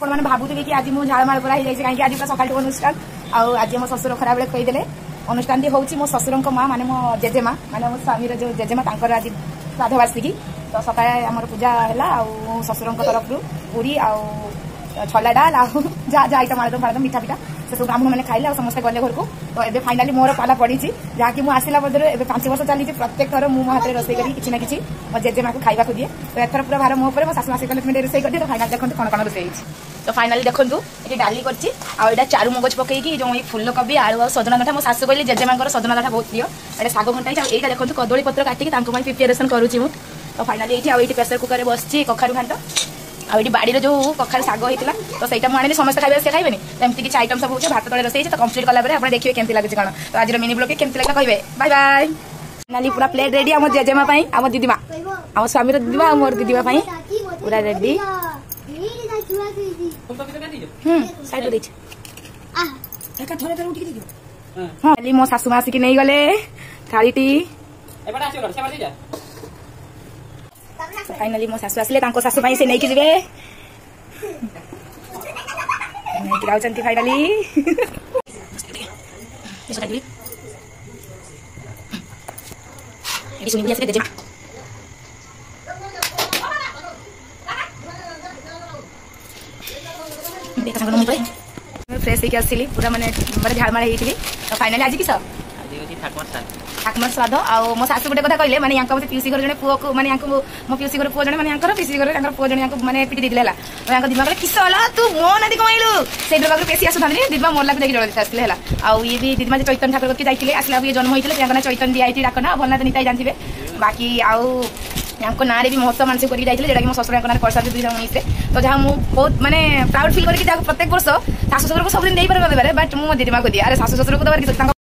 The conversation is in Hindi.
मैंने भावुवे कि आज मुझे झाड़माड़ करा कहीं आज पूरा सकाल अनुष्ठान आज मो ससुर खरा बेले कहीदे अनुष्ठान हूँ मो ससुर माँ माने मो जेजेमा माने मो स्वामी जो जेजेमा आज श्राद्धवार्षिकी तो सका आम पूजा है ससुर तरफ पूरी छला डाल जहाँ जहाँ आइटम आलुदम फालुदम मिठा पिठा से सब ब्राह्मण मैंने खाइले समस्ते गले घर को तो ये फाइनाली मोर पाला पड़ी जहाँकि मुझे आसला बदल 5 वर्ष चली प्रत्येक थर मो हाथ में रोसे करी कि ना कि मो जेजेमा को खाइबा दिए तो एथर पूरा भार मो मो शाशु आसिक रोसे कर दिए तो फाइनाल देखो कौन कौन रोसे तो फाइनाली देखो ये डाली कर चारू मगज पकईकि जो फुल कोबी आलू सजना डाटा मो शाशु कहली जेजेमा सजना डाटा बहुत प्रिय ये शाग घंटा यहाँ देखो कदली पत्र काटिकी प्रिपेरेसन करुँची तो फाइनाली ये प्रेसर कुकर बस कखारू घाट आउट बाड़ी जो कखार शाग होता तो सही मुझे समस्त खाइबा से खाइबे एमती किसी आइटम सब हो भात तले रोसे तो कम्प्लीट कलापर आप देखिए केमती लगे कौन तो आज मिनी ब्लॉग केमती लगे कहे बाय बाय नाली पूरा प्लेट रेडी आम जेजेमा आम दीदीमा आम स्वामी दीदीमा मोर दीदीमा पूरा रेडी हाँ मो शाशु आसिक नहीं गले थाली फाइनाली मो शाशु आसिले शाशु से नहीं जी फाइनाली फ्रेश होकर आसली पूरा माने झाड़माड़ होती तो फाइनाली आज किस ठाकुर स्वाद आ मो शाशु गोटे कथा कहले माने मत पीसी घर जड़े पुओ को माने मो पीसी घर पुओ जड़े माने पीसी घर पुओ जड़े माने पिटी देते है तो दिमा कहले किस तू मो नादी कमाइलु से पाखे पेशी आसुना दिदमा मोरला को देखिए जल्दी आसते है आउ ये भी दिदमा चैतन्य ठाकुर के जाइए आसला जन्म होते चैतन्य दिखाई डाकना भलनाथ नीता जानते बाकी आउ ना भी महोत्सव मानसिक करके जाइए मो ससुर ना कर 2019 तो जहाँ मुझे बहुत माने प्राउड फिल करके प्रत्येक वर्ष शाशु ससुर को सब दिन नहीं पारे बट मुझे दीदीमा को दिए अरे शाशु ससुर को दबार